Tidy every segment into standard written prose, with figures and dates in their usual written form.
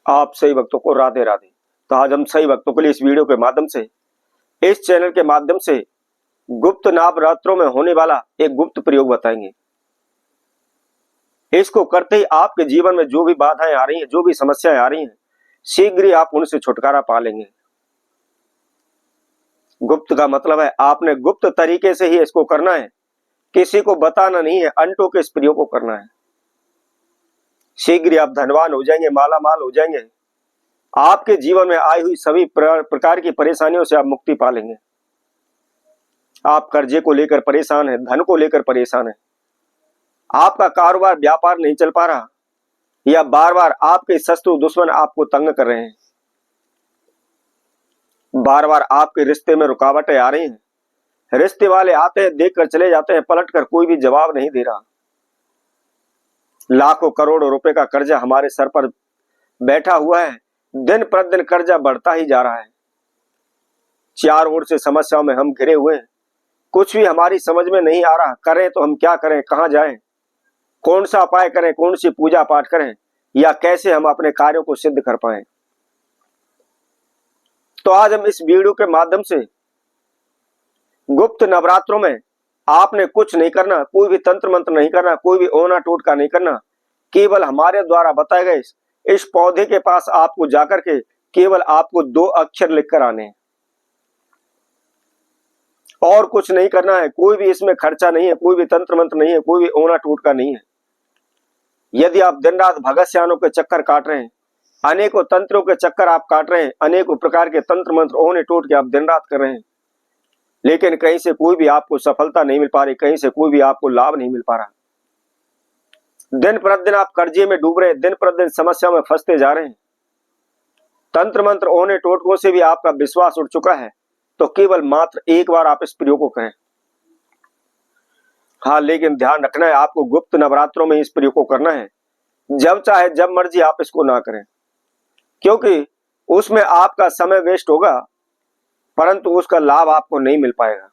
आप सही भक्तों को राधे राधे। तो आज हम सही भक्तों के लिए इस वीडियो के माध्यम से, इस चैनल के माध्यम से गुप्त नवरात्रों में होने वाला एक गुप्त प्रयोग बताएंगे। इसको करते ही आपके जीवन में जो भी बाधाएं आ रही हैं, जो भी समस्याएं आ रही हैं, शीघ्र ही आप उनसे छुटकारा पा लेंगे। गुप्त का मतलब है आपने गुप्त तरीके से ही इसको करना है, किसी को बताना नहीं है, अंटों के इस प्रयोग को करना है। शीघ्र ही आप धनवान हो जाएंगे, माला माल हो जाएंगे। आपके जीवन में आई हुई सभी प्रकार की परेशानियों से आप मुक्ति पा लेंगे। आप कर्जे को लेकर परेशान हैं, धन को लेकर परेशान हैं, आपका कारोबार व्यापार नहीं चल पा रहा, या बार बार आपके शत्रु दुश्मन आपको तंग कर रहे हैं, बार बार आपके रिश्ते में रुकावटें आ रही हैं, रिश्ते वाले आते हैं, देख कर चले जाते हैं, पलट कर कोई भी जवाब नहीं दे रहा, लाखों करोड़ों रुपए का कर्जा हमारे सर पर बैठा हुआ है, दिन प्रतिदिन कर्जा बढ़ता ही जा रहा है, चारों ओर से समस्याओं में हम घिरे हुए हैं, कुछ भी हमारी समझ में नहीं आ रहा, करें तो हम क्या करें, कहां जाएं, कौन सा उपाय करें, कौन सी पूजा पाठ करें, या कैसे हम अपने कार्यों को सिद्ध कर पाएं। तो आज हम इस वीडियो के माध्यम से गुप्त नवरात्रों में आपने कुछ नहीं करना, कोई भी तंत्र मंत्र नहीं करना, कोई भी ओना टोटका नहीं करना, केवल हमारे द्वारा बताए गए इस पौधे के पास आपको जाकर के केवल आपको 2 अक्षर लिखकर आने हैं, और कुछ नहीं करना है। कोई भी इसमें खर्चा नहीं है, कोई भी तंत्र मंत्र नहीं है, कोई भी ओना टोटका नहीं है। यदि आप दिन रात भगत सियानों के चक्कर काट रहे हैं, अनेकों तंत्रों के चक्कर आप काट रहे हैं, अनेकों प्रकार के तंत्र मंत्र ओने टोटके आप दिन रात कर रहे हैं, लेकिन कहीं से कोई भी आपको सफलता नहीं मिल पा रही, कहीं से कोई भी आपको लाभ नहीं मिल पा रहा, दिन प्रतिदिन आप कर्जे में डूब रहे हैं, दिन प्रतिदिन समस्या में फंसते जा रहे हैं, तंत्र मंत्र ओने टोटकों से भी आपका विश्वास उठ चुका है, तो केवल मात्र एक बार आप इस प्रयोग को करें। हाँ, लेकिन ध्यान रखना है, आपको गुप्त नवरात्रों में इस प्रयोग को करना है, जब चाहे जब मर्जी आप इसको ना करें, क्योंकि उसमें आपका समय वेस्ट होगा, परंतु उसका लाभ आपको नहीं मिल पाएगा।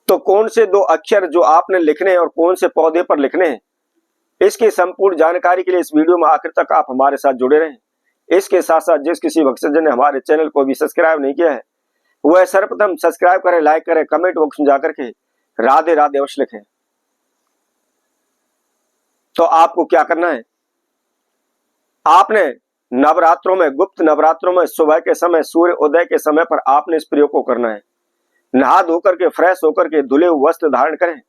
तो कौन से 2 अक्षर जो आपने लिखने हैं और कौन से पौधे पर लिखने हैं, इसकी संपूर्ण जानकारी के लिए इस वीडियो में आखिर तक आप हमारे साथ जुड़े रहें। इसके साथ साथ जिस किसी भक्तजन ने हमारे चैनल को भी सब्सक्राइब नहीं किया है, वह सर्वप्रथम सब्सक्राइब करें, लाइक करें, कमेंट बॉक्स में जाकर के राधे राधे अवश्य लिखें। तो आपको क्या करना है, आपने नवरात्रों में, गुप्त नवरात्रों में सुबह के समय, सूर्य उदय के समय पर आपने इस प्रयोग को करना है। नहा धोकर के, फ्रेश होकर के धुले वस्त्र धारण करें,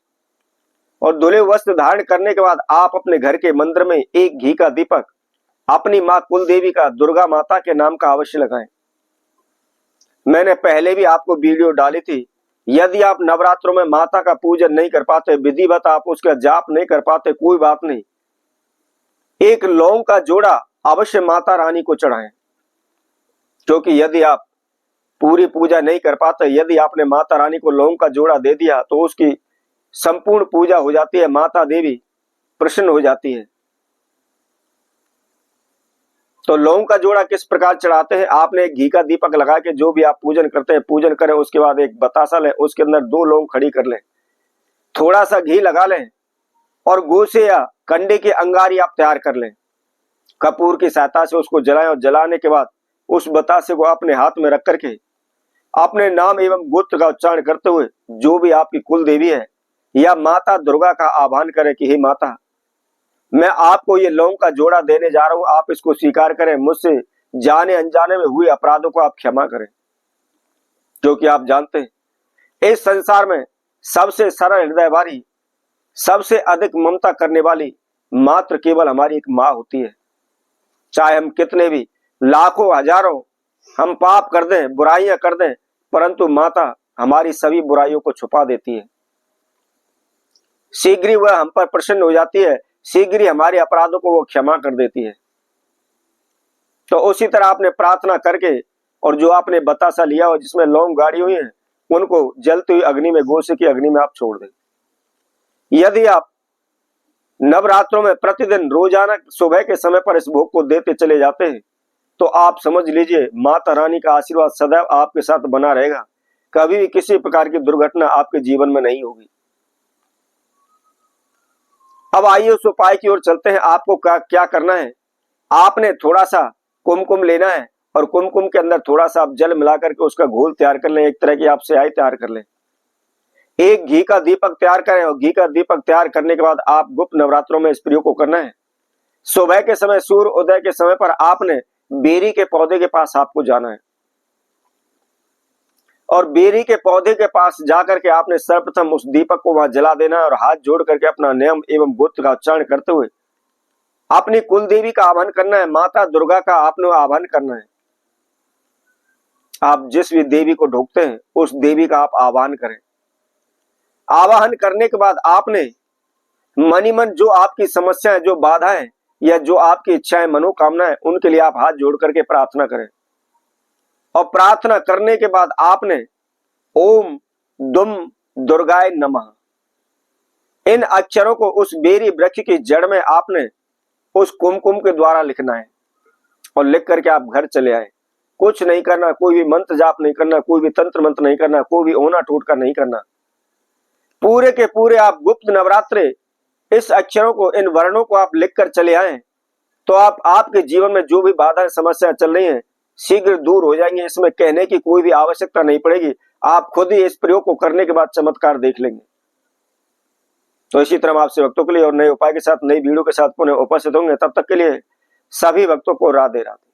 और धुले वस्त्र धारण करने के बाद आप अपने घर के मंदिर में एक घी का दीपक अपनी मां कुल देवी का, दुर्गा माता के नाम का अवश्य लगाएं। मैंने पहले भी आपको वीडियो डाली थी, यदि आप नवरात्रों में माता का पूजन नहीं कर पाते, विधिवत आप उसका जाप नहीं कर पाते, कोई बात नहीं, एक लौंग का जोड़ा अवश्य माता रानी को चढ़ाएं, क्योंकि यदि आप पूरी पूजा नहीं कर पाते, यदि आपने माता रानी को लौंग का जोड़ा दे दिया, तो उसकी संपूर्ण पूजा हो जाती है, माता देवी प्रसन्न हो जाती है। तो लौंग का जोड़ा किस प्रकार चढ़ाते हैं, आपने एक घी का दीपक लगा के जो भी आप पूजन करते हैं पूजन करें, उसके बाद एक बतासा लें, उसके अंदर 2 लौंग खड़ी कर लें, थोड़ा सा घी लगा लें, और गोसे या कंडे की अंगारी आप तैयार कर लें, कपूर की सहायता से उसको जलाएं, और जलाने के बाद उस बतासे को अपने हाथ में रख करके अपने नाम एवं गोत्र का उच्चारण करते हुए जो भी आपकी कुल देवी है या माता दुर्गा का आह्वान करें कि हे माता, मैं आपको ये लौंग का जोड़ा देने जा रहा हूं, आप इसको स्वीकार करें, मुझसे जाने अनजाने में हुए अपराधों को आप क्षमा करें, क्योंकि आप जानते हैं इस संसार में सबसे सरल हृदय वाली, सबसे अधिक ममता करने वाली मात्र केवल हमारी एक माँ होती है। चाहे हम कितने भी लाखों हजारों हम पाप कर दें, बुराइयां कर दें, परंतु माता हमारी सभी बुराइयों को छुपा देती है, शीघ्र ही वह हम पर प्रसन्न हो जाती है, शीघ्र ही हमारे अपराधों को वो क्षमा कर देती है। तो उसी तरह आपने प्रार्थना करके, और जो आपने बतासा लिया हो जिसमें लौंग गाड़ी हुई है, उनको जलती हुई अग्नि में, गोसे की अग्नि में आप छोड़ दें। यदि आप नवरात्रों में प्रतिदिन रोजाना सुबह के समय पर इस भोग को देते चले जाते हैं, तो आप समझ लीजिए माता रानी का आशीर्वाद सदैव आपके साथ बना रहेगा, कभी भी किसी प्रकार की दुर्घटना आपके जीवन में नहीं होगी। अब आइए उस उपाय की ओर चलते हैं। आपको क्या करना है, आपने थोड़ा सा कुमकुम लेना है और कुमकुम के अंदर थोड़ा सा आप जल मिला करके उसका घोल तैयार कर लें, एक तरह की आप स्याही तैयार कर लें। एक घी का दीपक तैयार करें और घी का दीपक तैयार करने के बाद आप गुप्त नवरात्रों में इस प्रयोग को करना है। सुबह के समय सूर्य उदय के समय पर आपने बेरी के पौधे के पास आपको जाना है और बेरी के पौधे के पास जाकर के आपने सर्वप्रथम उस दीपक को वहां जला देना है और हाथ जोड़ करके अपना नियम एवं गोत्र का उच्चारण करते हुए अपनी कुल देवी का आह्वान करना है, माता दुर्गा का आपने आह्वान करना है। आप जिस भी देवी को ढोकते हैं उस देवी का आप आह्वान करें। आवाहन करने के बाद आपने मनी मन जो आपकी समस्याएं, जो बाधाएं या जो आपकी इच्छाएं, मनोकामनाएं, उनके लिए आप हाथ जोड़ करके प्रार्थना करें और प्रार्थना करने के बाद आपने ओम दुम दुर्गाय नमः इन अक्षरों को उस बेरी वृक्ष की जड़ में आपने उस कुमकुम के द्वारा लिखना है और लिख करके आप घर चले आए। कुछ नहीं करना, कोई भी मंत्र जाप नहीं करना, कोई भी तंत्र मंत्र नहीं करना, कोई भी ओना टोटका नहीं करना। पूरे के पूरे आप गुप्त नवरात्रे इस अक्षरों को, इन वर्णों को आप लिखकर चले आए तो आप आपके जीवन में जो भी बाधाएं, समस्याएं चल रही हैं शीघ्र दूर हो जाएंगे। इसमें कहने की कोई भी आवश्यकता नहीं पड़ेगी, आप खुद ही इस प्रयोग को करने के बाद चमत्कार देख लेंगे। तो इसी तरह हम आपसे भक्तों के लिए और नए उपाय के साथ, नई वीडियो के साथ पुनः उपस्थित होंगे। तब तक के लिए सभी भक्तों को राधे राधे।